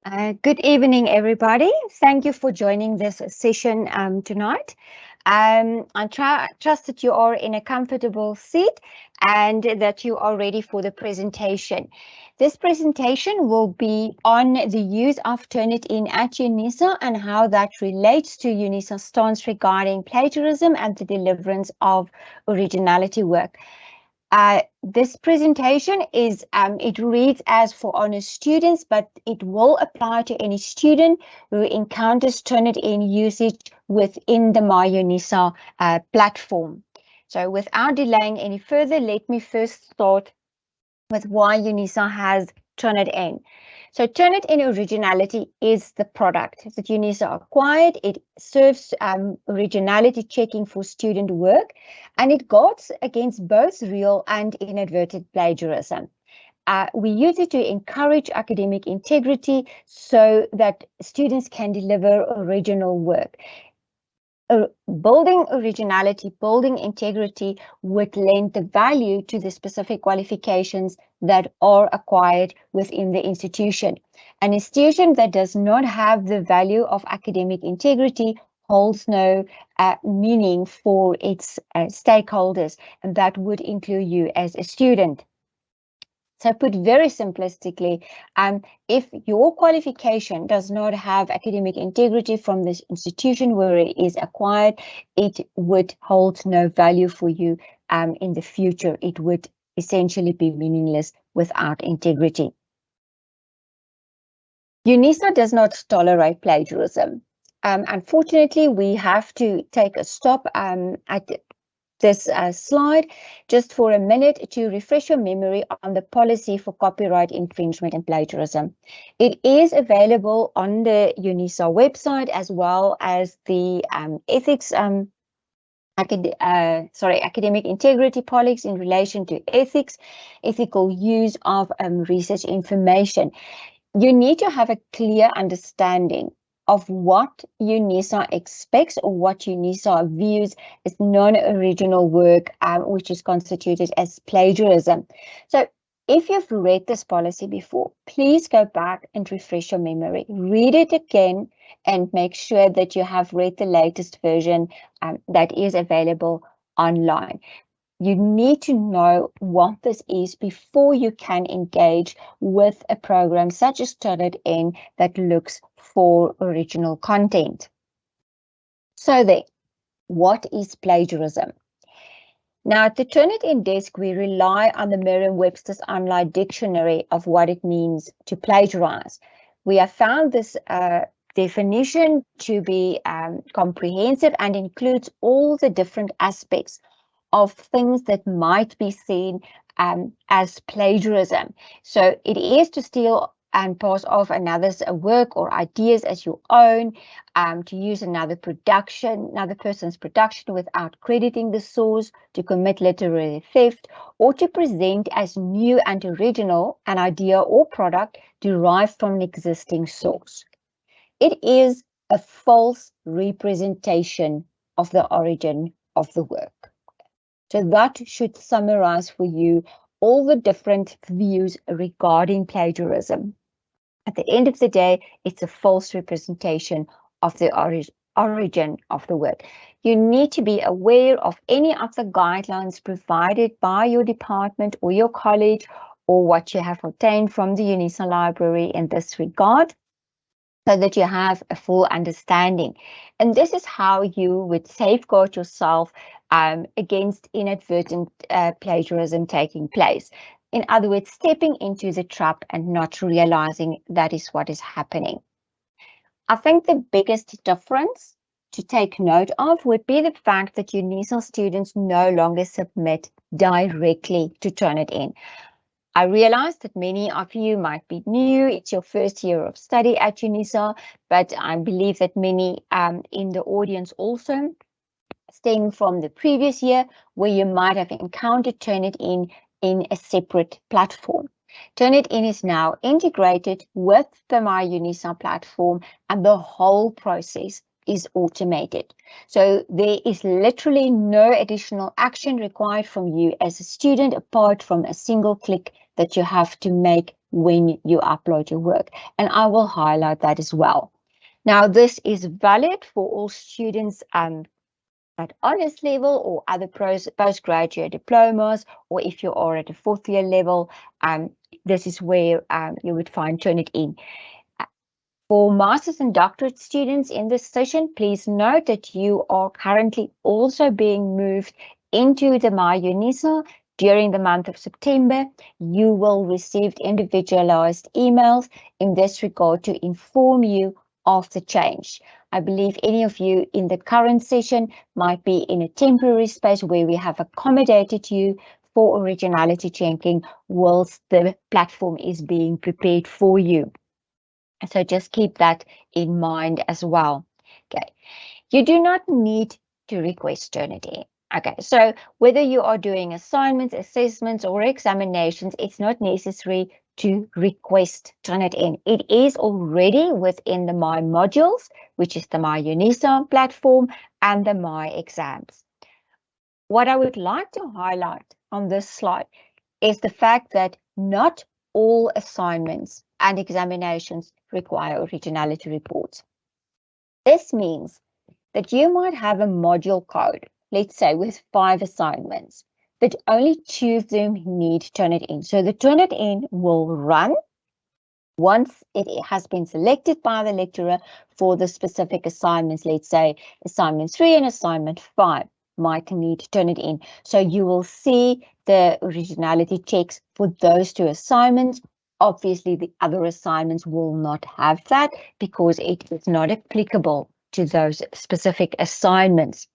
Good evening, everybody. Thank you for joining this session tonight. Trust that you are in a comfortable seat and that you are ready for the presentation. This presentation will be on the use of Turnitin at UNISA and how that relates to UNISA's stance regarding plagiarism and the deliverance of originality work. This presentation it reads as for honest students, but it will apply to any student who encounters Turnitin usage within the MyUNISA platform. So without delaying any further, let me first start with why UNISA has Turnitin. So Turnitin Originality is the product that UNISA acquired. It serves originality checking for student work, and it guards against both real and inadvertent plagiarism. We use it to encourage academic integrity so that students can deliver original work. Building originality, building integrity would lend the value to the specific qualifications that are acquired within the institution. An institution that does not have the value of academic integrity holds no meaning for its stakeholders, and that would include you as a student. So put very simplistically, if your qualification does not have academic integrity from this institution where it is acquired, it would hold no value for you in the future. It would essentially be meaningless without integrity. UNISA does not tolerate plagiarism. Unfortunately, we have to take a stop at this slide just for a minute to refresh your memory on the policy for copyright infringement and plagiarism. It is available on the UNISA website as well as the academic integrity policies in relation to ethical use of research information. You need to have a clear understanding of what UNISA expects or what UNISA views as non-original work, which is constituted as plagiarism. So if you've read this policy before, please go back and refresh your memory. Read it again and make sure that you have read the latest version that is available online. You need to know what this is before you can engage with a program such as Turnitin that looks for original content. So then, what is plagiarism? Now, at the Turnitin desk, we rely on the Merriam-Webster's online dictionary of what it means to plagiarize. We have found this definition to be comprehensive and includes all the different aspects of things that might be seen as plagiarism. So it is to steal and pass off another's work or ideas as your own, to use another person's production without crediting the source, to commit literary theft, or to present as new and original an idea or product derived from an existing source. It is a false representation of the origin of the work. So that should summarize for you all the different views regarding plagiarism. At the end of the day, it's a false representation of the origin of the work. You need to be aware of any of the guidelines provided by your department or your college or what you have obtained from the UNISA library in this regard, so that you have a full understanding. And this is how you would safeguard yourself against inadvertent plagiarism taking place. In other words, stepping into the trap and not realizing that is what is happening. I think the biggest difference to take note of would be the fact that UNISA students no longer submit directly to Turnitin. I realize that many of you might be new. It's your first year of study at UNISA, but I believe that many in the audience also stem from the previous year where you might have encountered Turnitin in a separate platform. Turnitin is now integrated with the MyUNISA platform, and the whole process is automated. So there is literally no additional action required from you as a student apart from a single click that you have to make when you upload your work. And I will highlight that as well. Now, this is valid for all students at honors level or other postgraduate diplomas, or if you are at a fourth year level, this is where you would find Turnitin. For master's and doctorate students in this session, please note that you are currently also being moved into the My UNISA during the month of September. You will receive individualized emails in this regard to inform you of the change. I believe any of you in the current session might be in a temporary space where we have accommodated you for originality checking whilst the platform is being prepared for you. So just keep that in mind as well. Okay, you do not need to request Turnitin. Okay, so whether you are doing assignments, assessments, or examinations, it's not necessary to request Turnitin. It is already within the My modules, which is the My UNISA platform and the My exams. What I would like to highlight on this slide is the fact that not all assignments and examinations require originality reports. This means that you might have a module code, let's say with 5 assignments, but only 2 of them need Turnitin. So the Turnitin will run once it has been selected by the lecturer for the specific assignments. Let's say assignment 3 and assignment 5 might need Turnitin. So you will see the originality checks for those 2 assignments. Obviously, the other assignments will not have that because it is not applicable to those specific assignments.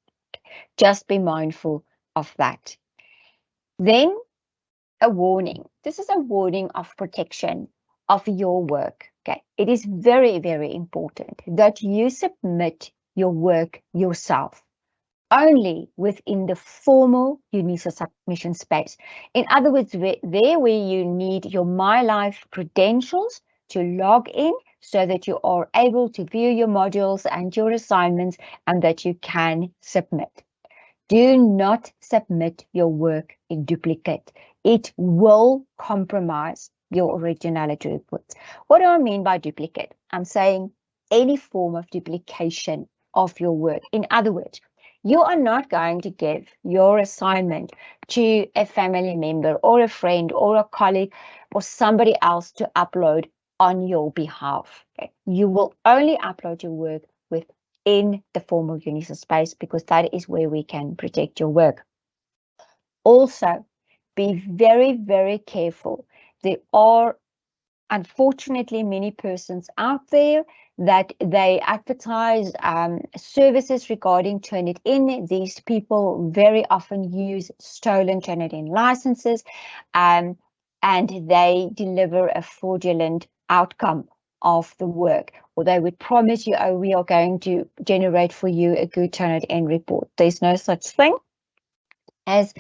Just be mindful of that. Then a warning. This is a warning of protection of your work. Okay, it is very, very important that you submit your work yourself only within the formal UNISA submission space. In other words, there where you need your My Life credentials to log in so that you are able to view your modules and your assignments and that you can submit. Do not submit your work in duplicate. It will compromise your originality reports. What do I mean by duplicate? I'm saying any form of duplication of your work. In other words, you are not going to give your assignment to a family member or a friend or a colleague or somebody else to upload on your behalf. Okay? You will only upload your work within the formal UNISA space because that is where we can protect your work. Also, be very, very careful. There are unfortunately many persons out there that they advertise services regarding Turnitin. These people very often use stolen Turnitin licenses and they deliver a fraudulent outcome of the work, or they would promise you, oh, we are going to generate for you a good Turnitin report. There's no such thing as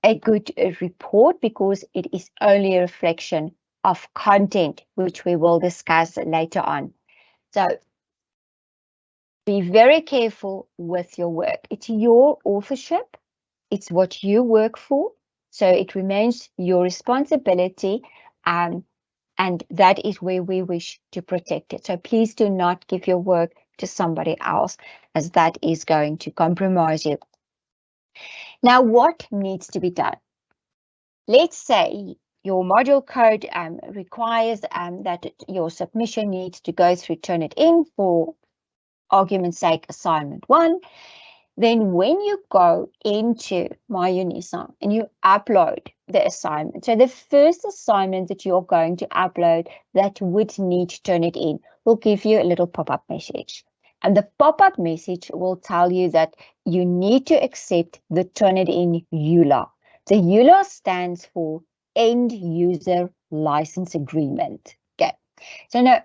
a good report because it is only a reflection of content, which we will discuss later on. So be very careful with your work. It's your authorship. It's what you work for. So it remains your responsibility. And that is where we wish to protect it. So please do not give your work to somebody else, as that is going to compromise you. Now, what needs to be done? Let's say your module code requires that your submission needs to go through Turnitin for argument's sake, assignment 1. Then when you go into My UNISA and you upload the assignment, so the first assignment that you're going to upload that would need Turnitin will give you a little pop-up message. And the pop-up message will tell you that you need to accept the Turnitin EULA. The EULA stands for End User License Agreement. Okay, so now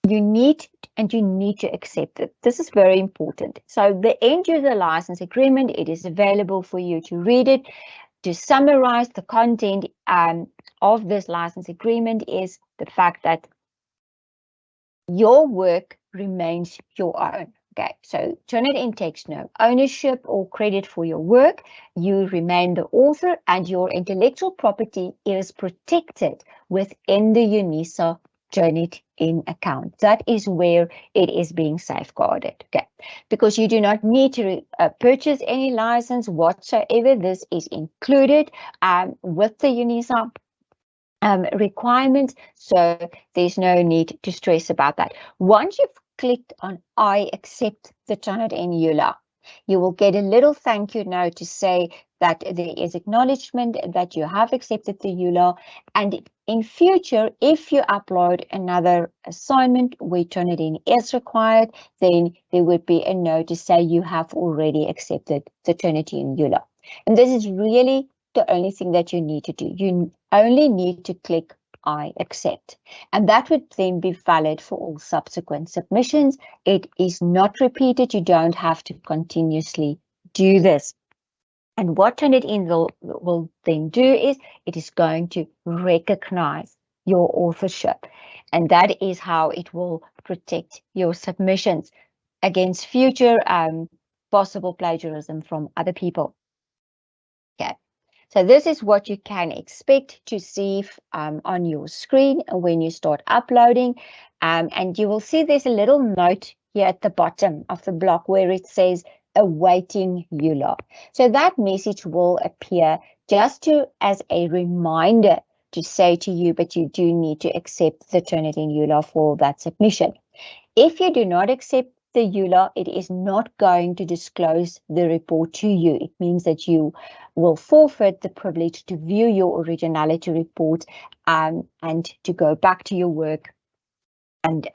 you need to accept it. This is very important. So the End User License Agreement, it is available for you to read it. To summarize the content of this license agreement is the fact that your work remains your own. Okay, so Turnitin in takes no ownership or credit for your work. You remain the author and your intellectual property is protected within the UNISA Turnitin account. That is where it is being safeguarded, okay? Because you do not need to purchase any license whatsoever. This is included with the UNISA requirements, so there's no need to stress about that. Once you've clicked on I accept the Turnitin EULA, you will get a little thank you note to say that there is acknowledgement that you have accepted the EULA, and in future, if you upload another assignment where Turnitin is required, then there would be a note to say you have already accepted the Turnitin EULA. And this is really the only thing that you need to do. You only need to click I accept, and that would then be valid for all subsequent submissions. It is not repeated. You don't have to continuously do this. And what Turnitin will then do is it is going to recognize your authorship, and that is how it will protect your submissions against future possible plagiarism from other people. Okay. So this is what you can expect to see on your screen when you start uploading. And you will see there's a little note here at the bottom of the block where it says awaiting EULA. So that message will appear just as a reminder to say to you, but you do need to accept the Turnitin EULA for that submission. If you do not accept the EULA, it is not going to disclose the report to you. It means that you will forfeit the privilege to view your originality report and to go back to your work and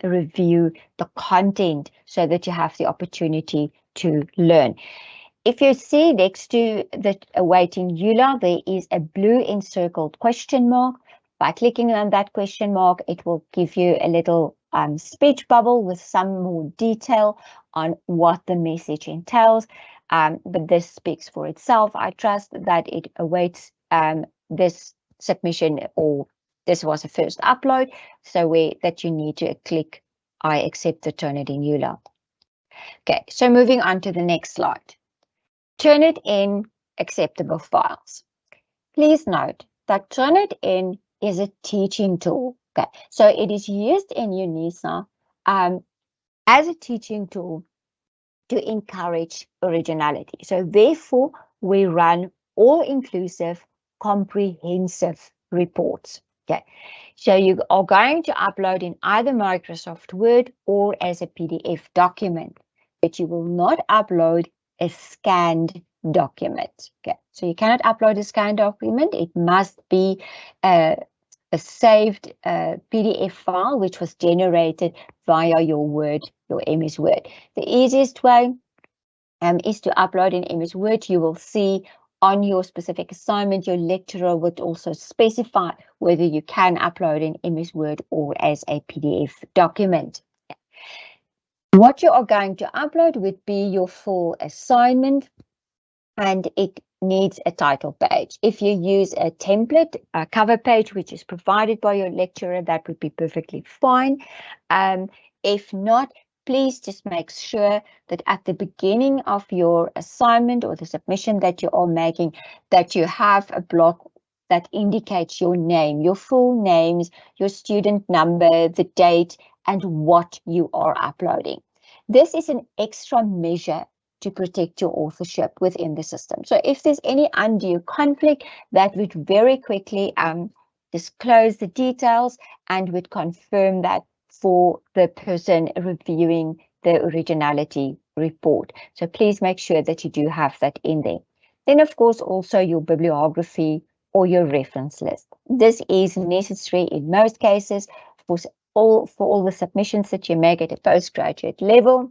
review the content so that you have the opportunity to learn. If you see next to the awaiting EULA, there is a blue encircled question mark. By clicking on that question mark, it will give you a little speech bubble with some more detail on what the message entails. But this speaks for itself. I trust that it awaits this submission, or this was a first upload, so that you need to click I accept the Turnitin EULA. Okay, so moving on to the next slide. Turnitin acceptable files. Please note that Turnitin is a teaching tool. Okay, so it is used in UNISA as a teaching tool to encourage originality. So therefore, we run all-inclusive, comprehensive reports. Okay, so you are going to upload in either Microsoft Word or as a PDF document, but you will not upload a scanned document. Okay, so you cannot upload a scanned document. It must be a saved PDF file which was generated via your Word, your MS Word. The easiest way is to upload in MS Word. You will see on your specific assignment, your lecturer would also specify whether you can upload in MS Word or as a PDF document. What you are going to upload would be your full assignment, and it needs a title page. If you use a template, a cover page, which is provided by your lecturer, that would be perfectly fine. If not, please just make sure that at the beginning of your assignment or the submission that you are making, that you have a block that indicates your name, your full names, your student number, the date, and what you are uploading. This is an extra measure to protect your authorship within the system. So if there's any undue conflict, that would very quickly disclose the details and would confirm that for the person reviewing the originality report. So please make sure that you do have that in there. Then, of course, also your bibliography or your reference list. This is necessary in most cases for all the submissions that you make at a postgraduate level.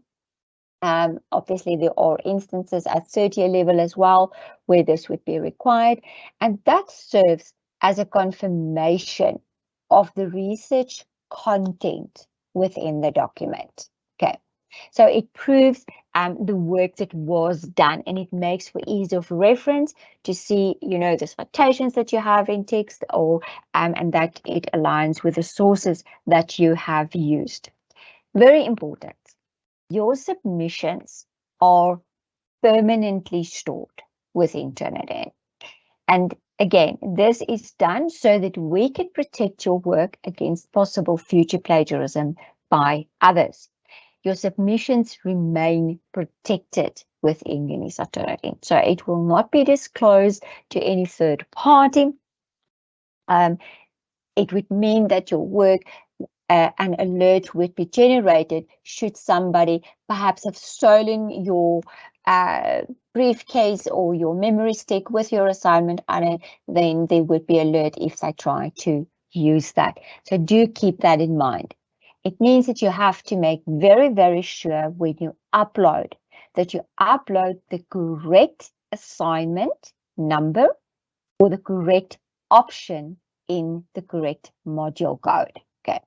Obviously, there are instances at third-year level as well where this would be required, and that serves as a confirmation of the research content within the document. Okay, so it proves the work that was done, and it makes for ease of reference to see, the citations that you have in text, or and that it aligns with the sources that you have used. Very important. your submissions are permanently stored within Turnitin. And again, this is done so that we can protect your work against possible future plagiarism by others. Your submissions remain protected within UNISA Turnitin. So it will not be disclosed to any third party. It would mean that your work, an alert would be generated should somebody perhaps have stolen your briefcase or your memory stick with your assignment on it. Then there would be alert if they try to use that. So do keep that in mind. It means that you have to make very, very sure when you upload that you upload the correct assignment number or the correct option in the correct module code. Okay.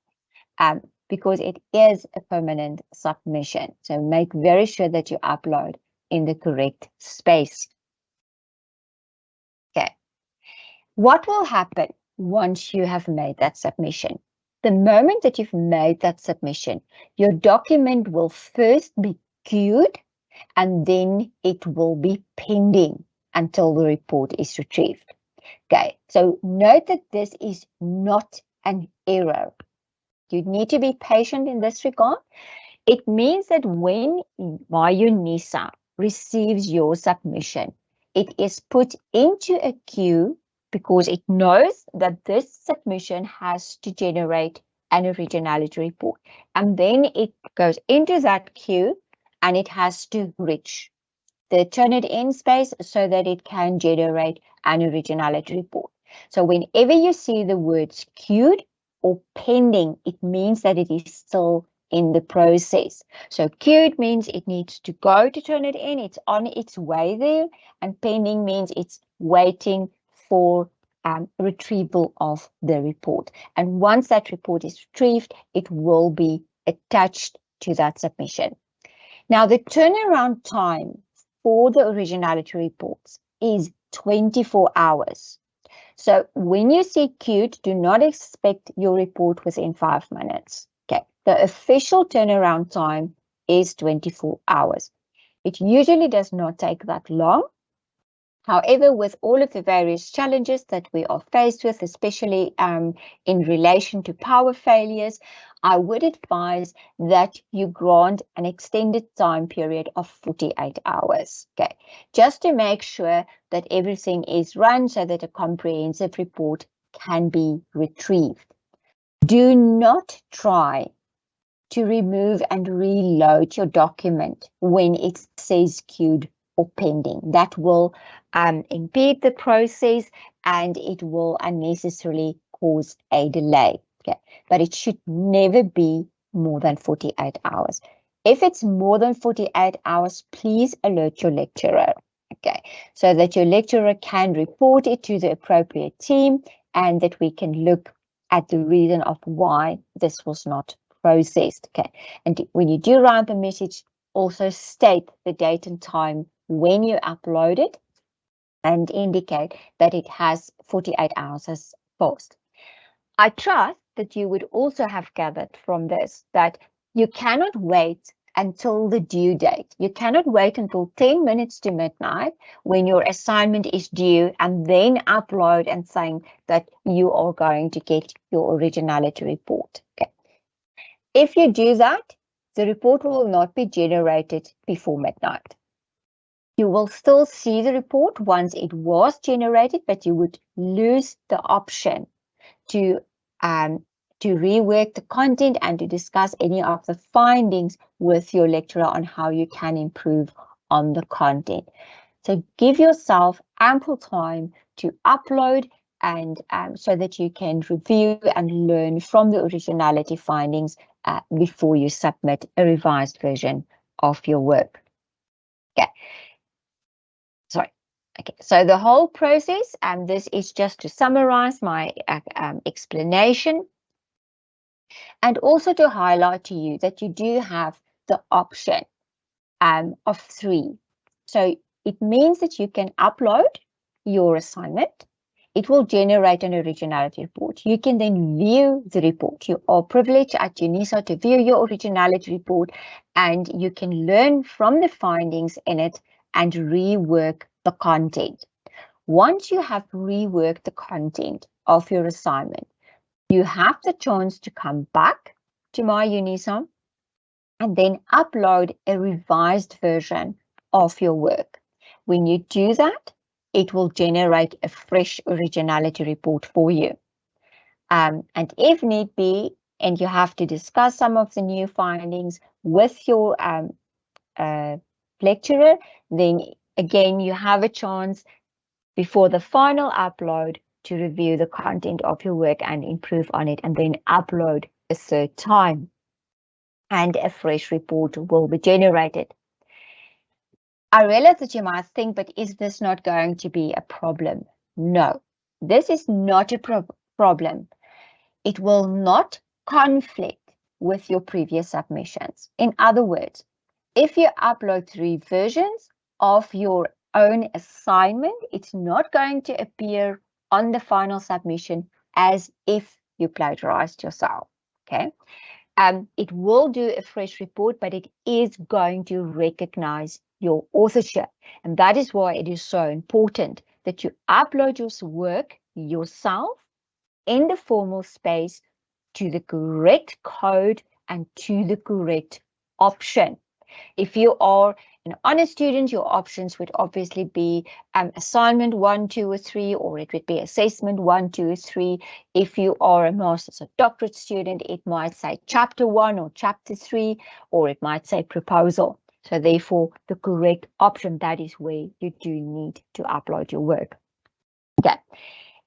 Because it is a permanent submission. So make very sure that you upload in the correct space. Okay. What will happen once you have made that submission? The moment that you've made that submission, your document will first be queued and then it will be pending until the report is retrieved. Okay, so note that this is not an error. You need to be patient in this regard. It means that when UNISA receives your submission, it is put into a queue because it knows that this submission has to generate an originality report. And then it goes into that queue and it has to reach the Turnitin space so that it can generate an originality report. So whenever you see the words queued or pending, it means that it is still in the process. So queued means it needs to go to Turnitin, it's on its way there, and pending means it's waiting for retrieval of the report. And once that report is retrieved, it will be attached to that submission. Now, the turnaround time for the originality reports is 24 hours. So when you see queued, do not expect your report within 5 minutes. Okay, the official turnaround time is 24 hours. It usually does not take that long. However, with all of the various challenges that we are faced with, especially in relation to power failures, I would advise that you grant an extended time period of 48 hours, okay, just to make sure that everything is run so that a comprehensive report can be retrieved. Do not try to remove and reload your document when it says queued or pending. That will impede the process and it will unnecessarily cause a delay. Okay, but it should never be more than 48 hours. If it's more than 48 hours, please alert your lecturer, okay, so that your lecturer can report it to the appropriate team and that we can look at the reason of why this was not processed. Okay, and when you do write the message, also state the date and time when you upload it and indicate that it has 48 hours has passed. I trust that you would also have gathered from this that you cannot wait until the due date. You cannot wait until 10 minutes to midnight when your assignment is due and then upload and saying that you are going to get your originality report. Okay. If you do that, the report will not be generated before midnight. You will still see the report once it was generated, but you would lose the option to rework the content and to discuss any of the findings with your lecturer on how you can improve on the content. So give yourself ample time to upload and so that you can review and learn from the originality findings before you submit a revised version of your work. Okay. Sorry. Okay, so the whole process, and this is just to summarize my explanation, and also to highlight to you that you do have the option of 3. So it means that you can upload your assignment it will generate an originality report. You can then view the report. You are privileged at UNISA to view your originality report, and you can learn from the findings in it and rework the content. Once you have reworked the content of your assignment, you have the chance to come back to My UNISA and then upload a revised version of your work. When you do that, it will generate a fresh originality report for you. And if need be, and you have to discuss some of the new findings with your lecturer, then again, you have a chance before the final upload to review the content of your work and improve on it, and then upload a third time, and a fresh report will be generated. I realize that you might think, but is this not going to be a problem? No, this is not a problem. It will not conflict with your previous submissions. In other words, if you upload 3 versions of your own assignment, it's not going to appear on the final submission as if you plagiarized yourself, okay? It will do a fresh report, but it is going to recognize your authorship. And that is why it is so important that you upload your work yourself in the formal space to the correct code and to the correct option. If you are an honor student, your options would obviously be assignment 1, 2, or 3, or it would be assessment 1, 2, or 3. If you are a master's or doctorate student, it might say chapter 1 or chapter 3, or it might say proposal. So therefore, the correct option, that is where you do need to upload your work. Okay.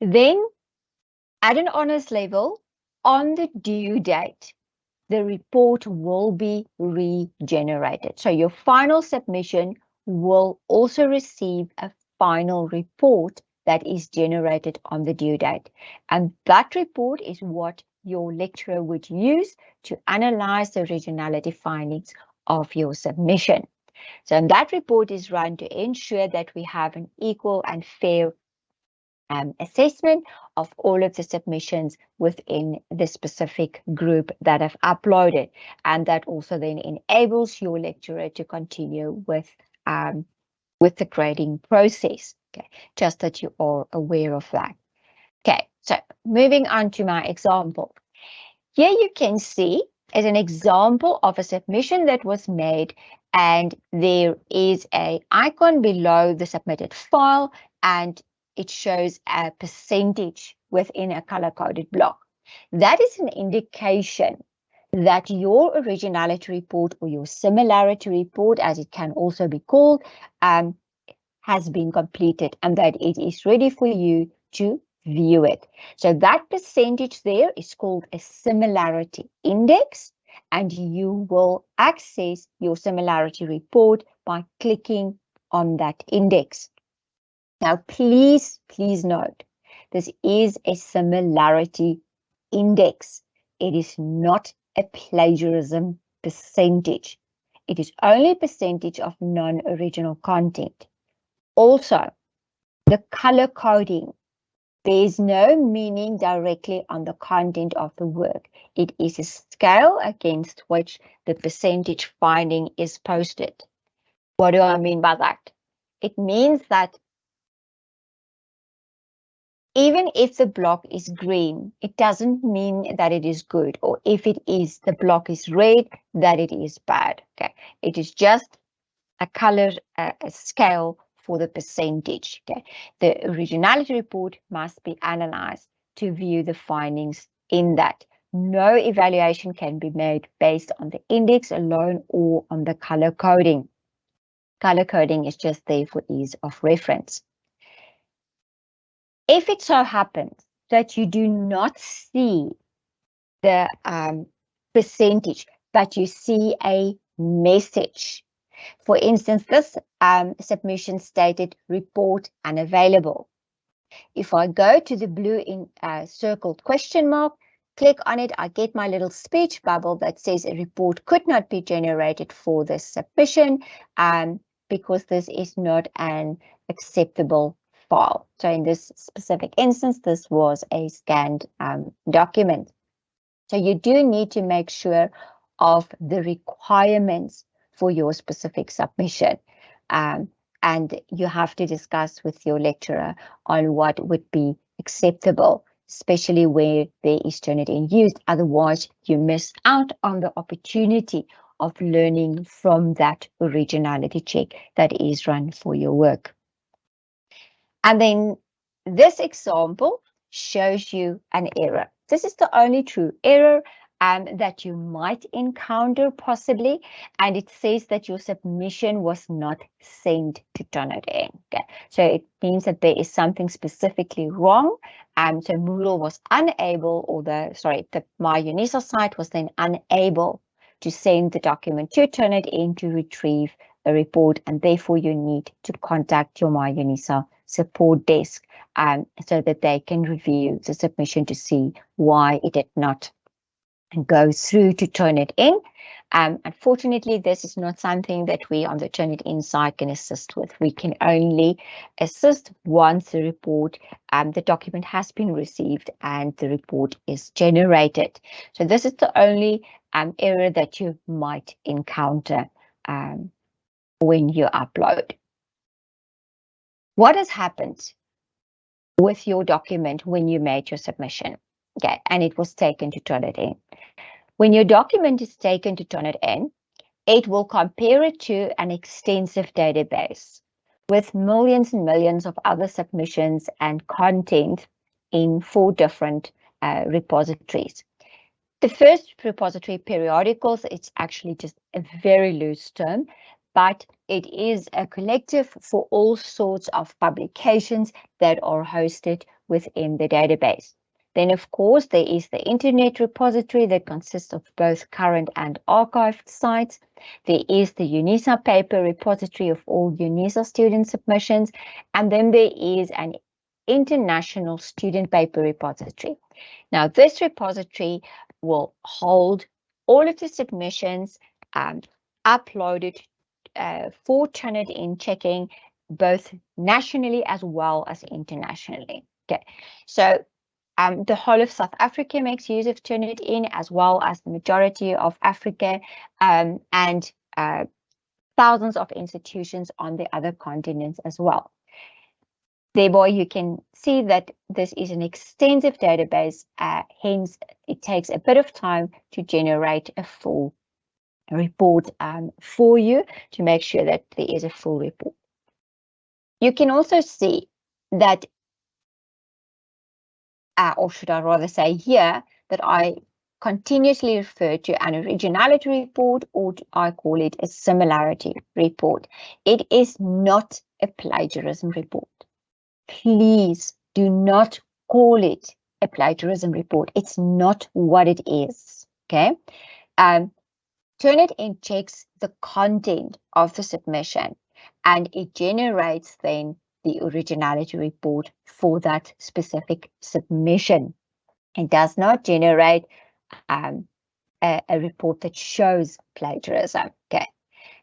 Then at an honors level, on the due date, the report will be regenerated. So your final submission will also receive a final report that is generated on the due date. And that report is what your lecturer would use to analyze the originality findings of your submission. So that report is run to ensure that we have an equal and fair assessment of all of the submissions within the specific group that have uploaded, and that also then enables your lecturer to continue with the grading process. Okay, just that you are aware of that. Okay, so moving on to my example. Here you can see as an example of a submission that was made, and there is an icon below the submitted file, and it shows a percentage within a color-coded block. That is an indication that your originality report, or your similarity report, as it can also be called, has been completed and that it is ready for you to view it. So that percentage there is called a similarity index, and you will access your similarity report by clicking on that index. Now, please note, this is a similarity index. It is not a plagiarism percentage. It is only a percentage of non-original content. Also, the color coding bears no meaning directly on the content of the work. It is a scale against which the percentage finding is posted. What do I mean by that? It means that even if the block is green, it doesn't mean that it is good, or if it is, the block is red, that it is bad. Okay, it is just a color, a scale for the percentage. Okay, the originality report must be analyzed to view the findings in that. No evaluation can be made based on the index alone or on the color coding. Color coding is just there for ease of reference. If it so happens that you do not see the percentage, but you see a message, for instance, this submission stated report unavailable. If I go to the blue circled question mark, click on it, I get my little speech bubble that says a report could not be generated for this submission because this is not an acceptable file. So in this specific instance, this was a scanned document. So you do need to make sure of the requirements for your specific submission. And you have to discuss with your lecturer on what would be acceptable, especially where there is Turnitin used. Otherwise, you miss out on the opportunity of learning from that originality check that is run for your work. And then this example shows you an error. This is the only true error that you might encounter possibly, and it says that your submission was not sent to Turnitin. Okay, so it means that there is something specifically wrong. So Moodle was unable, or the My UNISA site was then unable to send the document to Turnitin to retrieve a report, and therefore you need to contact your My UNISA support desk so that they can review the submission to see why it did not go through to Turnitin. Unfortunately, this is not something that we on the Turnitin side can assist with. We can only assist once the report, the document has been received and the report is generated. So this is the only error that you might encounter when you upload. What has happened with your document when you made your submission? Okay, and it was taken to Turnitin. When your document is taken to Turnitin, it will compare it to an extensive database with millions and millions of other submissions and content in 4 different repositories. The first repository, periodicals, it's actually just a very loose term, but it is a collective for all sorts of publications that are hosted within the database. Then, of course, there is the Internet repository that consists of both current and archived sites. There is the UNISA paper repository of all UNISA student submissions. And then there is an international student paper repository. Now, this repository will hold all of the submissions uploaded for Turnitin checking, both nationally as well as internationally. Okay, so the whole of South Africa makes use of Turnitin, as well as the majority of Africa, and thousands of institutions on the other continents as well. Thereby, you can see that this is an extensive database, hence it takes a bit of time to generate a full report for you to make sure that there is a full report. You can also see that, or should I rather say here, that I continuously refer to an originality report, or I call it a similarity report. It is not a plagiarism report. Please do not call it a plagiarism report. It's not what it is, okay? Turnitin checks the content of the submission, and it generates then the originality report for that specific submission. It does not generate a report that shows plagiarism, okay?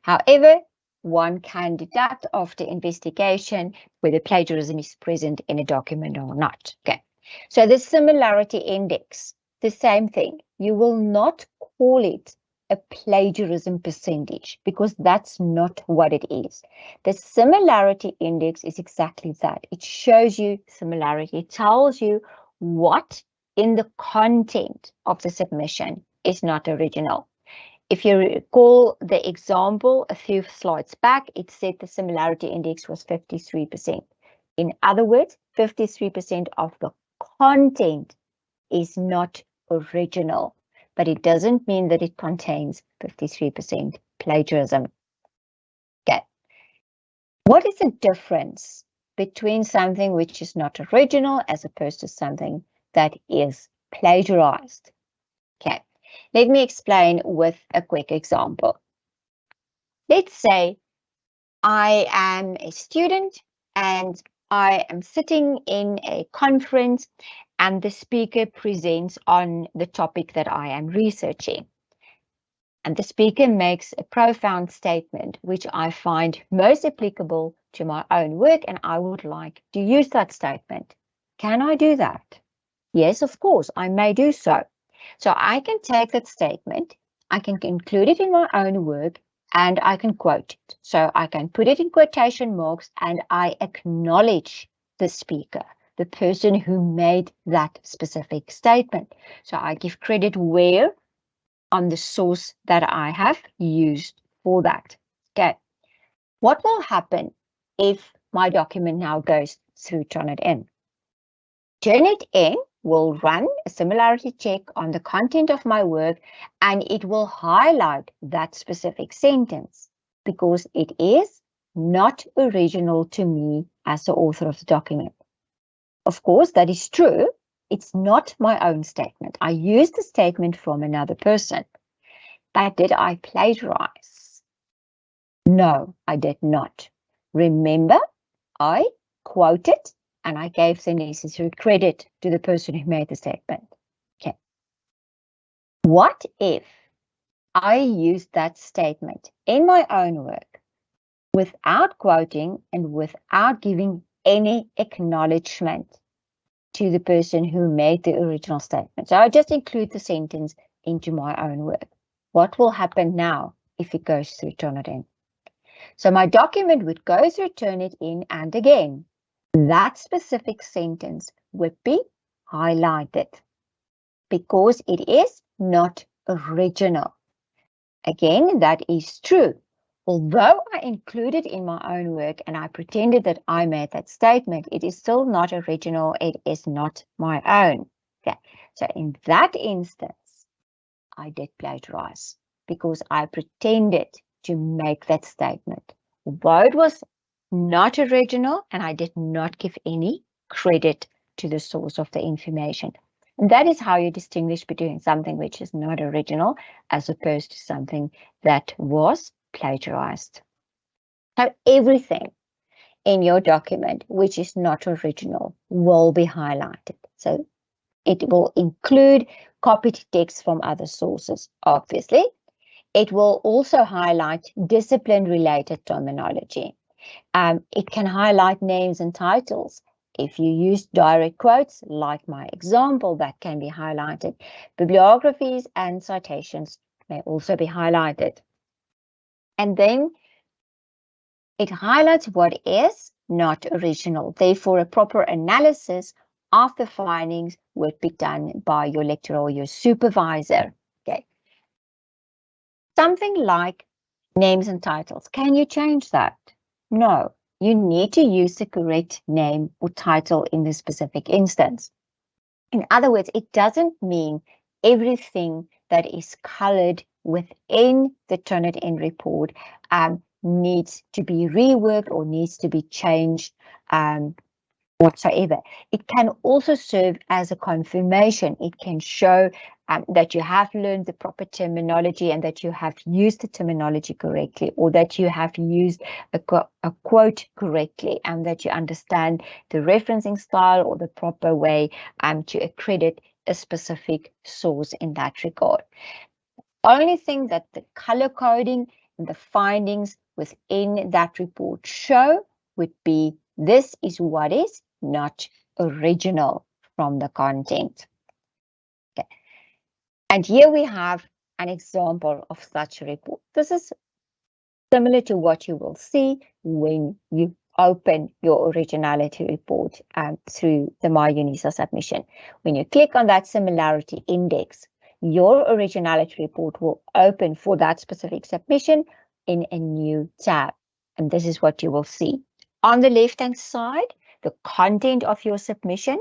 However, one can deduct after investigation whether plagiarism is present in a document or not. Okay, so the similarity index, the same thing. You will not call it a plagiarism percentage because that's not what it is. The similarity index is exactly that. It shows you similarity. It tells you what in the content of the submission is not original. If you recall the example a few slides back, it said the similarity index was 53%. In other words, 53% of the content is not original, but it doesn't mean that it contains 53% plagiarism. Okay. What is the difference between something which is not original as opposed to something that is plagiarized? Okay. Let me explain with a quick example. Let's say I am a student and I am sitting in a conference and the speaker presents on the topic that I am researching. and the speaker makes a profound statement, which I find most applicable to my own work, and I would like to use that statement. Can I do that? Yes, of course, I may do so. So I can take that statement, I can include it in my own work, and I can quote it. So I can put it in quotation marks, and I acknowledge the speaker, the person who made that specific statement. So I give credit where on the source that I have used for that. Okay. What will happen if my document now goes through Turnitin? Turnitin will run a similarity check on the content of my work, and it will highlight that specific sentence because it is not original to me as the author of the document. Of course, that is true. It's not my own statement. I used the statement from another person. But did I plagiarize? No, I did not. Remember, I quoted and I gave the necessary credit to the person who made the statement. Okay. What if I used that statement in my own work without quoting and without giving any acknowledgement to the person who made the original statement? So I just include the sentence into my own work. What will happen now if it goes through Turnitin? So my document would go through Turnitin, and again, that specific sentence would be highlighted because it is not original. Again, that is true. Although I included in my own work and I pretended that I made that statement, it is still not original. It is not my own. Okay. So in that instance, I did plagiarize because I pretended to make that statement. Although it was not original and I did not give any credit to the source of the information. And that is how you distinguish between something which is not original as opposed to something that was plagiarized. So everything in your document which is not original will be highlighted. So it will include copied text from other sources, obviously. It will also highlight discipline-related terminology. It can highlight names and titles. If you use direct quotes, like my example, that can be highlighted. Bibliographies and citations may also be highlighted. And then it highlights what is not original. Therefore, a proper analysis of the findings would be done by your lecturer or your supervisor. Okay. Something like names and titles. Can you change that? No, you need to use the correct name or title in this specific instance. In other words, it doesn't mean everything that is colored within the Turnitin report needs to be reworked or needs to be changed whatsoever. It can also serve as a confirmation. It can show that you have learned the proper terminology and that you have used the terminology correctly, or that you have used a quote correctly and that you understand the referencing style or the proper way to accredit a specific source in that regard. Only thing that the color coding and the findings within that report show would be this is what is not original from the content. Okay. And here we have an example of such a report. This is similar to what you will see when you open your originality report through the MyUNISA submission. When you click on that similarity index, your originality report will open for that specific submission in a new tab. And this is what you will see. On the left-hand side, the content of your submission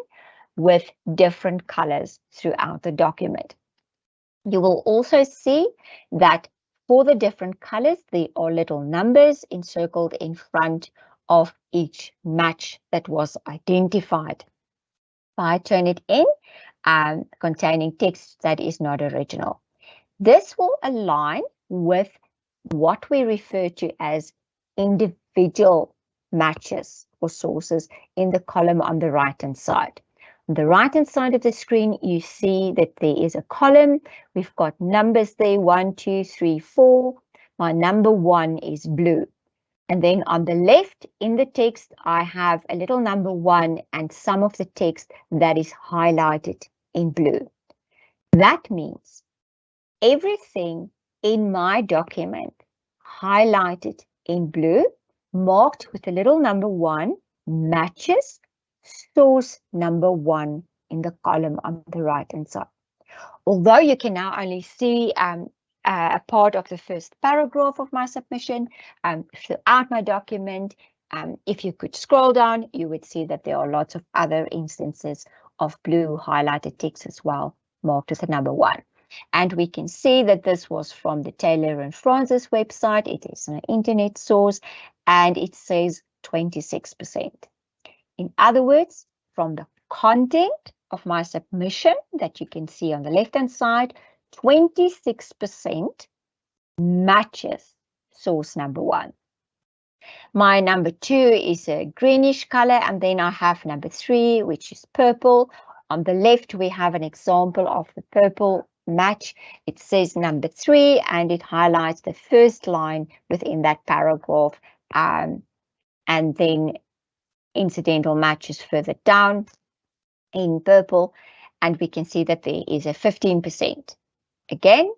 with different colors throughout the document. You will also see that for the different colors, there are little numbers encircled in front of each match that was identified. If I turn it in, containing text that is not original. This will align with what we refer to as individual matches or sources in the column on the right-hand side. On the right-hand side of the screen, you see that there is a column. We've got numbers there, 1, 2, 3, 4. My number 1 is blue. And then on the left in the text, I have a little number 1 and some of the text that is highlighted in blue. That means everything in my document highlighted in blue, marked with a little number 1, matches source number 1 in the column on the right-hand side. Although you can now only see a part of the first paragraph of my submission, throughout my document, if you could scroll down, you would see that there are lots of other instances of blue highlighted text as well, marked as a number 1. And we can see that this was from the Taylor and Francis website. It is an internet source, and it says 26%. In other words, from the content of my submission that you can see on the left-hand side, 26% matches source number 1. My number 2 is a greenish color, and then I have number 3, which is purple. On the left, we have an example of the purple match. It says number 3, and it highlights the first line within that paragraph, and then incidental matches further down in purple, and we can see that there is a 15%. Again,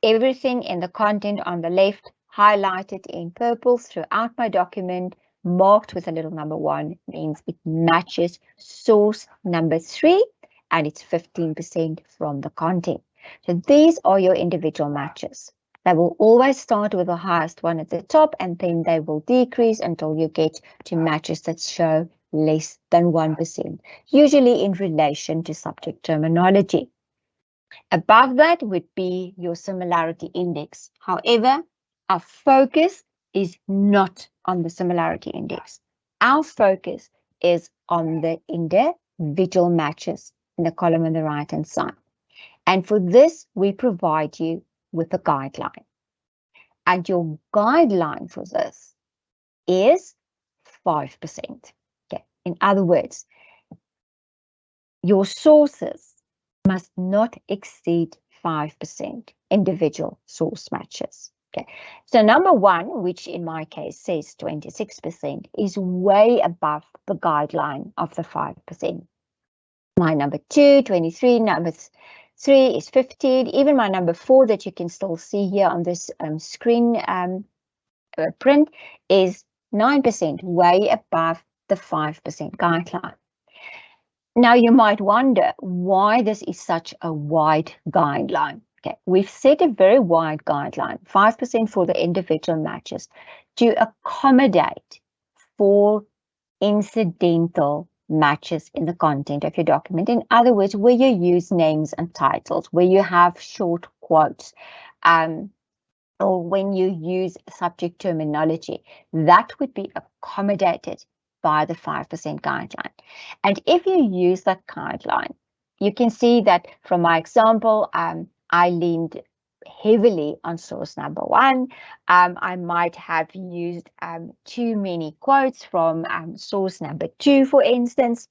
everything in the content on the left highlighted in purple throughout my document, marked with a little number 1, means it matches source number 3, and it's 15% from the content. So these are your individual matches. They will always start with the highest one at the top, and then they will decrease until you get to matches that show less than 1%, usually in relation to subject terminology. Above that would be your similarity index. However, our focus is not on the similarity index. Our focus is on the individual matches in the column on the right-hand side. And for this, we provide you with a guideline. And your guideline for this is 5%. Okay. In other words, your sources must not exceed 5% individual source matches. Okay. So number 1, which in my case says 26%, is way above the guideline of the 5%. My number 2, 23, number 3 is 15. Even my number 4 that you can still see here on this screen print is 9%, way above the 5% guideline. Now you might wonder why this is such a wide guideline. Okay, we've set a very wide guideline, 5% for the individual matches, to accommodate for incidental matches in the content of your document. In other words, where you use names and titles, where you have short quotes, or when you use subject terminology, that would be accommodated by the 5% guideline. And if you use that guideline, you can see that from my example, I leaned heavily on source number 1. I might have used too many quotes from source number 2, for instance.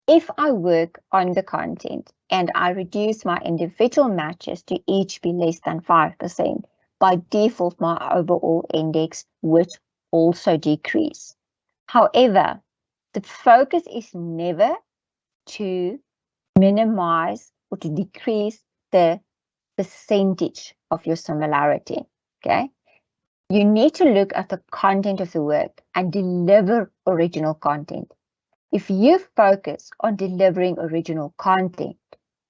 If I work on the content and I reduce my individual matches to each be less than 5%, by default, my overall index would also decrease. However, the focus is never to minimize or to decrease the percentage of your similarity, okay? You need to look at the content of the work and deliver original content. If you focus on delivering original content,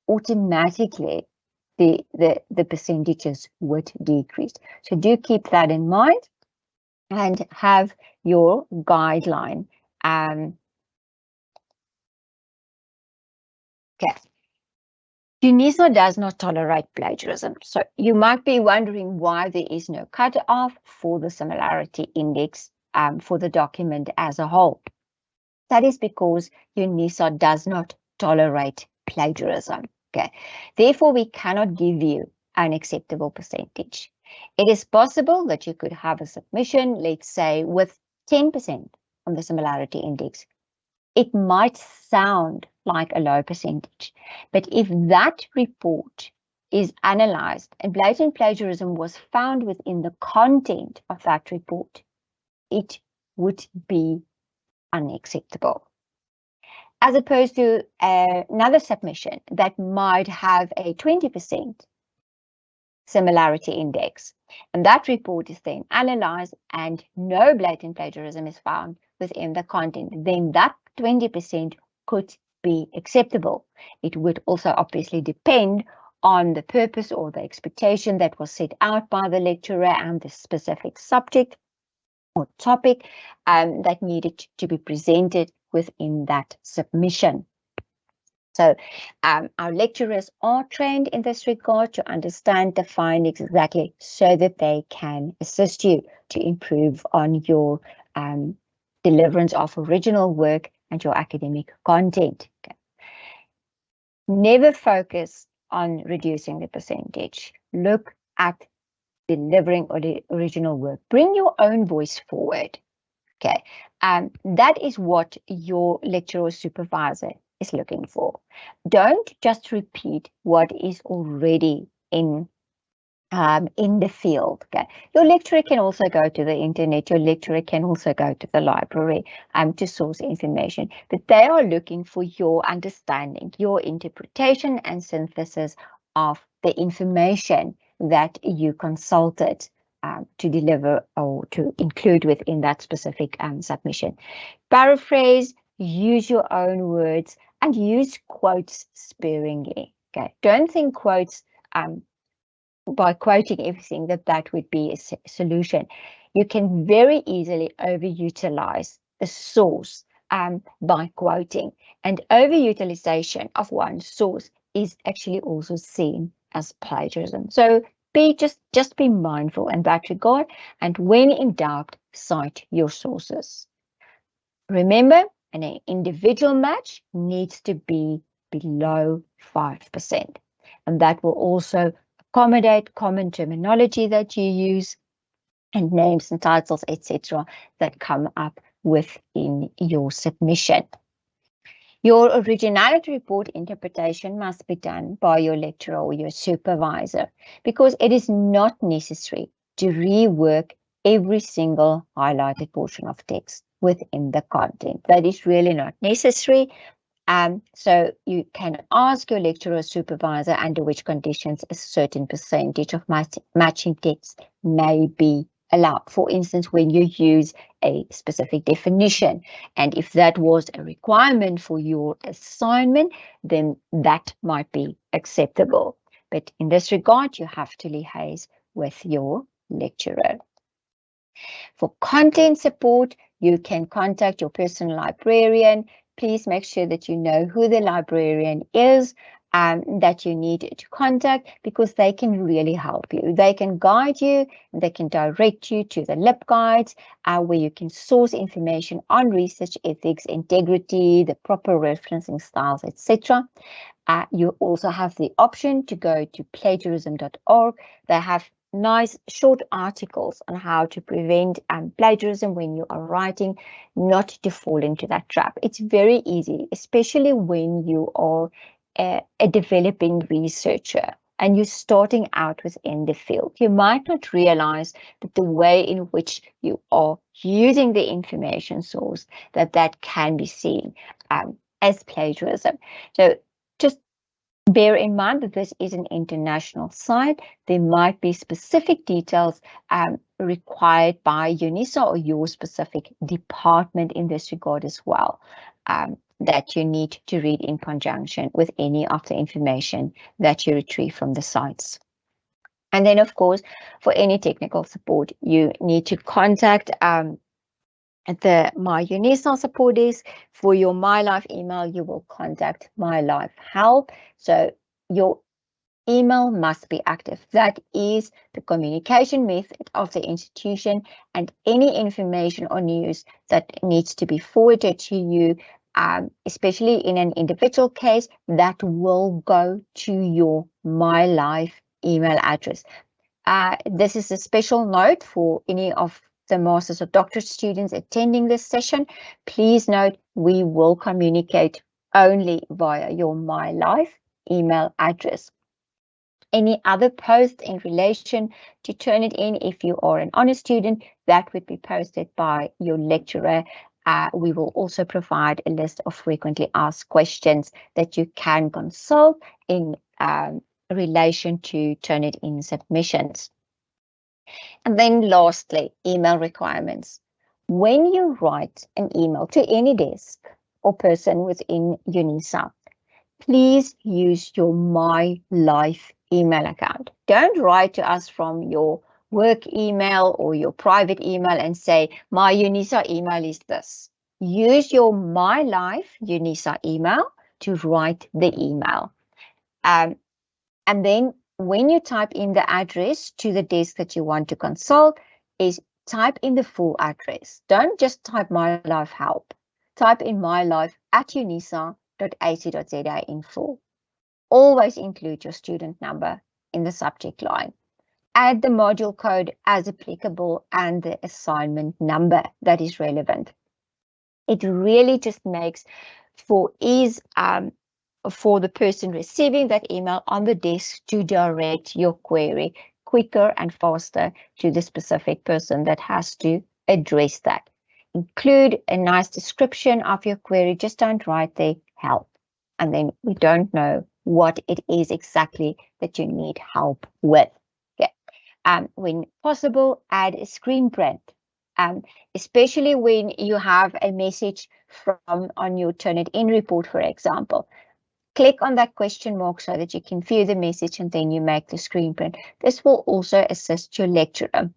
automatically the percentages would decrease. So do keep that in mind and have your guideline. Okay. UNISA does not tolerate plagiarism. So you might be wondering why there is no cutoff for the similarity index for the document as a whole. That is because UNISA does not tolerate plagiarism. Okay. Therefore, we cannot give you an acceptable percentage. It is possible that you could have a submission, let's say, with 10% on the similarity index. It might sound like a low percentage. But if that report is analyzed and blatant plagiarism was found within the content of that report, it would be unacceptable. As opposed to another submission that might have a 20% similarity index. And that report is then analyzed and no blatant plagiarism is found within the content. Then that 20% could be acceptable. It would also obviously depend on the purpose or the expectation that was set out by the lecturer and the specific subject or topic that needed to be presented within that submission. So our lecturers are trained in this regard to understand the findings exactly so that they can assist you to improve on your deliverance of original work and your academic content. Okay. Never focus on reducing the percentage. Look at delivering original work. Bring your own voice forward. Okay, that is what your lecturer or supervisor is looking for. Don't just repeat what is already in the field. Okay, your lecturer can also go to the internet. Your lecturer can also go to the library to source information. But they are looking for your understanding, your interpretation and synthesis of the information that you consulted to deliver or to include within that specific submission. Paraphrase, use your own words, and use quotes sparingly. Okay, don't think quotes by quoting everything that would be a solution. You can very easily overutilize the source by quoting, and overutilization of one source is actually also seen as plagiarism. So just be mindful in that regard, and when in doubt, cite your sources. Remember, an individual match needs to be below 5%, and that will also accommodate common terminology that you use and names and titles, etc., that come up within your submission. Your originality report interpretation must be done by your lecturer or your supervisor, because it is not necessary to rework every single highlighted portion of text within the content. That is really not necessary. So you can ask your lecturer or supervisor under which conditions a certain percentage of matching text may be allowed. For instance, when you use a specific definition, and if that was a requirement for your assignment, then that might be acceptable. But in this regard, you have to liaise with your lecturer. For content support, you can contact your personal librarian. Please make sure that you know who the librarian is that you need to contact, because they can really help you. They can guide you, they can direct you to the LibGuides where you can source information on research ethics, integrity, the proper referencing styles, etc. You also have the option to go to plagiarism.org. They have nice short articles on how to prevent plagiarism when you are writing, not to fall into that trap. It's very easy, especially when you are a developing researcher and you're starting out within the field. You might not realize that the way in which you are using the information source, that can be seen as plagiarism. So just bear in mind that this is an international site. There might be specific details required by UNISA or your specific department in this regard as well, that you need to read in conjunction with any of the information that you retrieve from the sites. And then, of course, for any technical support, you need to contact the My UNISA support desk. For your My Life email, you will contact My Life Help. So your email must be active. That is the communication method of the institution, and any information or news that needs to be forwarded to you, especially in an individual case, that will go to your My Life email address. This is a special note for any of the master's or doctorate students attending this session. Please note, we will communicate only via your My Life email address. Any other post in relation to Turnitin, if you are an honor student, that would be posted by your lecturer. We will also provide a list of frequently asked questions that you can consult in relation to Turnitin submissions. And then lastly, email requirements. When you write an email to any desk or person within UNISA, please use your My Life email account. Don't write to us from your work email or your private email and say, my UNISA email is this. Use your My Life UNISA email to write the email. And then when you type in the address to the desk that you want to consult, is type in the full address. Don't just type My Life Help. Type in My Life at unisa.ac.za in full. Always include your student number in the subject line. Add the module code as applicable and the assignment number that is relevant. It really just makes for ease for the person receiving that email on the desk to direct your query quicker and faster to the specific person that has to address that. Include a nice description of your query. Just don't write there help. And then we don't know what it is exactly that you need help with. Okay. When possible, add a screen print. Especially when you have a message from on your Turnitin report, for example. Click on that question mark so that you can view the message and then you make the screen print. This will also assist your lecturer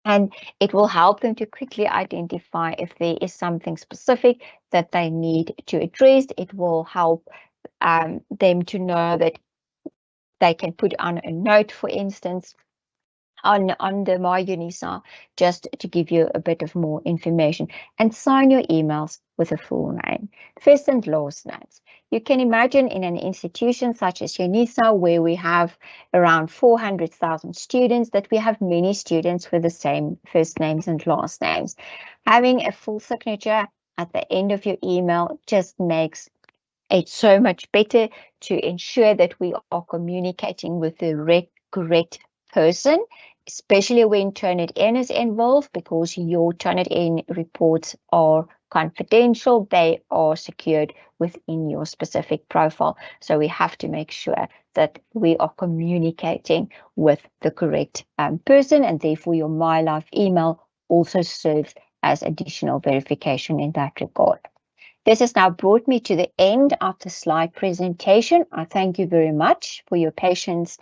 and it will help them to quickly identify if there is something specific that they need to address. It will help them to know that they can put on a note, for instance, on the My UNISA, just to give you a bit of more information, and sign your emails with a full name, first and last names. You can imagine in an institution such as UNISA, where we have around 400,000 students, that we have many students with the same first names and last names. Having a full signature at the end of your email just makes it's so much better to ensure that we are communicating with the correct person, especially when Turnitin is involved, because your Turnitin reports are confidential. They are secured within your specific profile. So we have to make sure that we are communicating with the correct person, and therefore your My Life email also serves as additional verification in that regard. This has now brought me to the end of the slide presentation. I thank you very much for your patience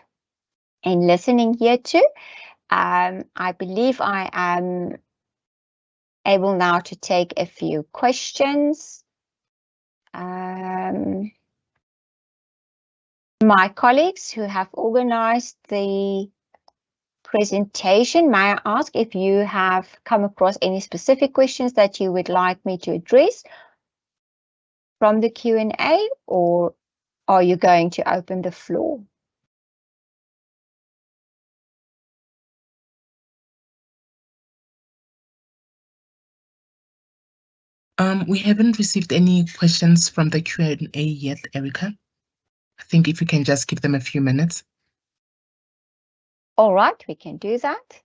in listening here too. I believe I am able now to take a few questions. My colleagues who have organized the presentation, may I ask if you have come across any specific questions that you would like me to address from the Q&A, or are you going to open the floor? We haven't received any questions from the Q&A yet, Erica. I think if you can just give them a few minutes. All right, we can do that.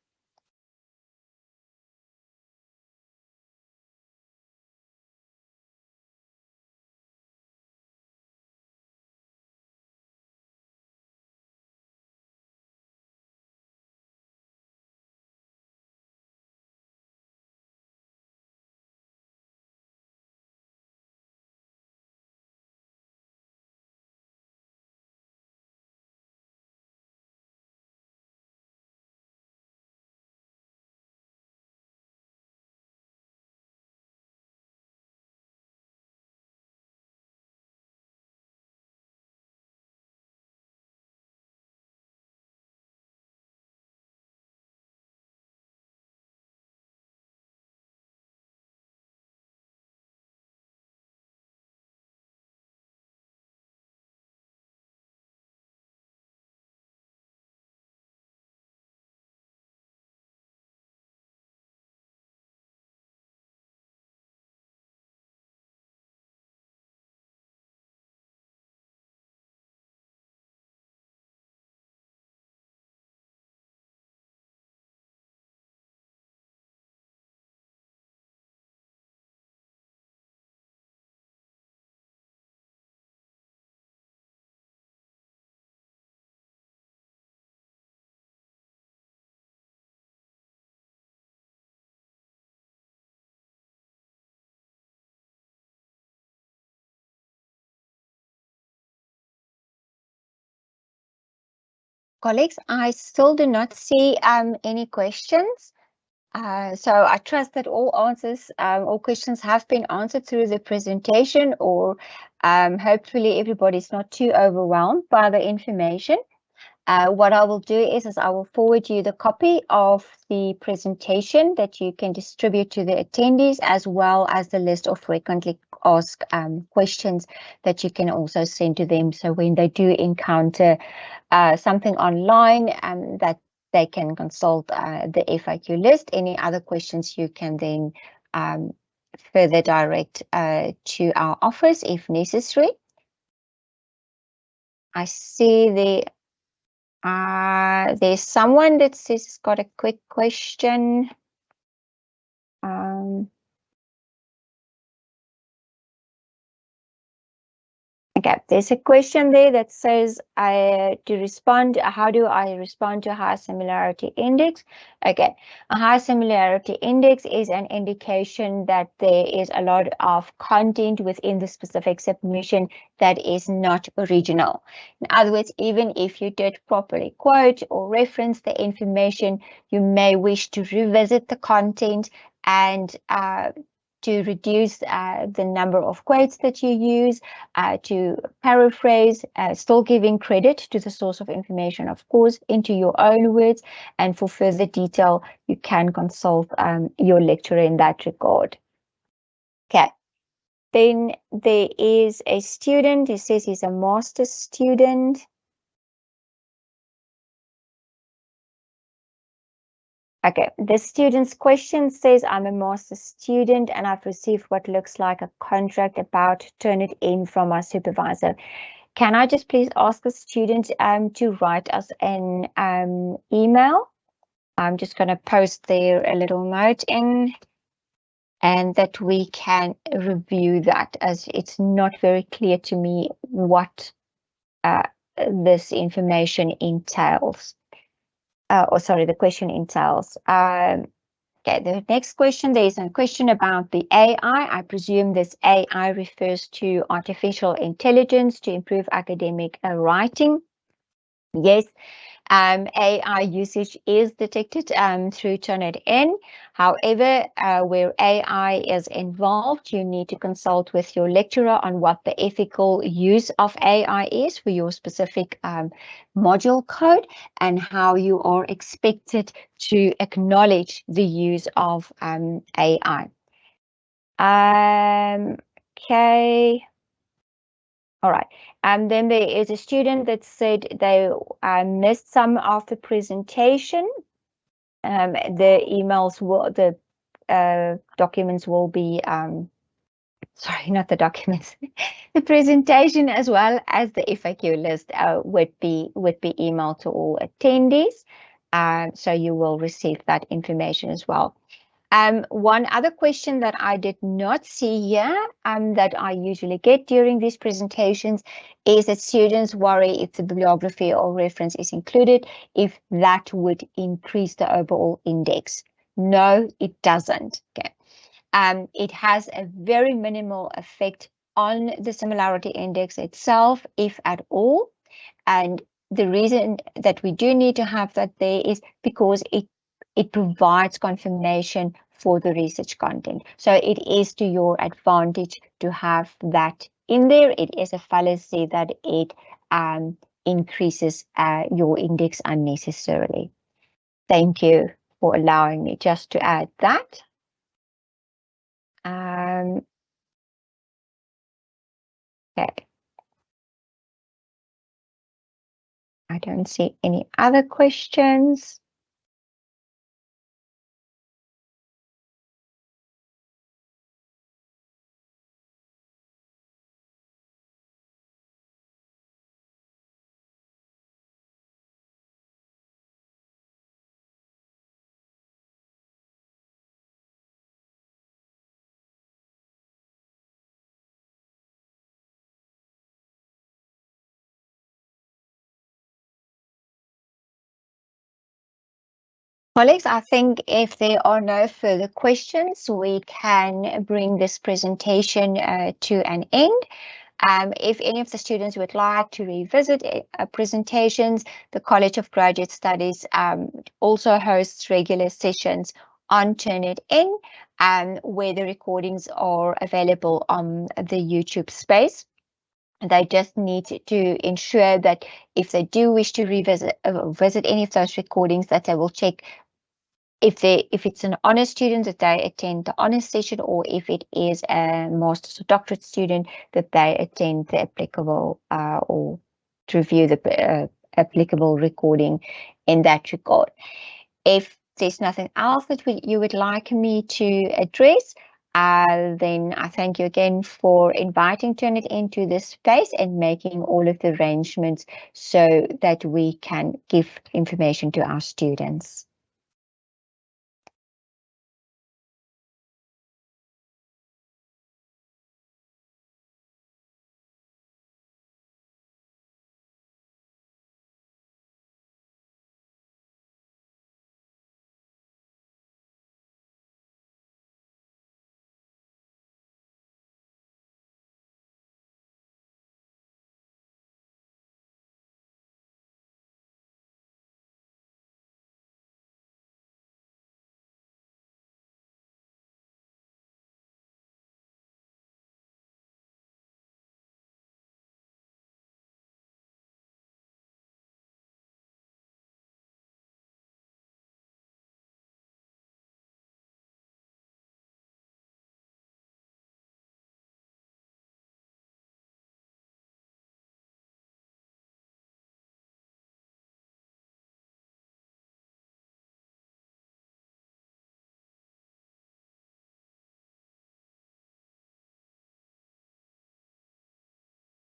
Colleagues, I still do not see any questions. So I trust that all questions have been answered through the presentation, or hopefully everybody's not too overwhelmed by the information. What I will do is I will forward you the copy of the presentation that you can distribute to the attendees, as well as the list of frequently asked questions that you can also send to them. So when they do encounter something online, that they can consult the FAQ list. Any other questions you can then further direct to our office if necessary. I see there's someone that says it's got a quick question. Okay, there's a question there that says, how do I respond to a high similarity index? Okay, a high similarity index is an indication that there is a lot of content within the specific submission that is not original. In other words, even if you did properly quote or reference the information, you may wish to revisit the content and to reduce the number of quotes that you use, to paraphrase, still giving credit to the source of information, of course, into your own words. And for further detail, you can consult your lecturer in that regard. Okay. Then there is a student, he says he's a master's student. Okay, the student's question says, I'm a master's student and I've received what looks like a contract about to turn it in from my supervisor. Can I just please ask the student to write us an email? I'm just going to post there a little note in, and that we can review that, as it's not very clear to me what this information entails. The question entails. Okay, the next question, there is a question about the AI. I presume this AI refers to artificial intelligence to improve academic writing. Yes, AI usage is detected through Turnitin. However, where AI is involved, you need to consult with your lecturer on what the ethical use of AI is for your specific module code, and how you are expected to acknowledge the use of AI. Okay. All right. And then there is a student that said they missed some of the presentation. The documents will be, sorry, not the documents, the presentation as well as the FAQ list would be emailed to all attendees. So you will receive that information as well. One other question that I did not see here, that I usually get during these presentations, is that students worry if the bibliography or reference is included, if that would increase the overall index. No, it doesn't. Okay. It has a very minimal effect on the similarity index itself, if at all. And the reason that we do need to have that there is because it provides confirmation for the research content. So it is to your advantage to have that in there. It is a fallacy that it increases your index unnecessarily. Thank you for allowing me just to add that. Okay. I don't see any other questions. Colleagues, I think if there are no further questions, we can bring this presentation to an end. If any of the students would like to revisit presentations, the College of Graduate Studies also hosts regular sessions on Turnitin, where the recordings are available on the YouTube space. They just need to ensure that if they do wish to visit any of those recordings, that they will check if it's an honors student, that they attend the honors session, or if it is a master's or doctorate student, that they attend the applicable or to review the applicable recording in that regard. If there's nothing else that you would like me to address, then I thank you again for inviting Turnitin into this space and making all of the arrangements so that we can give information to our students.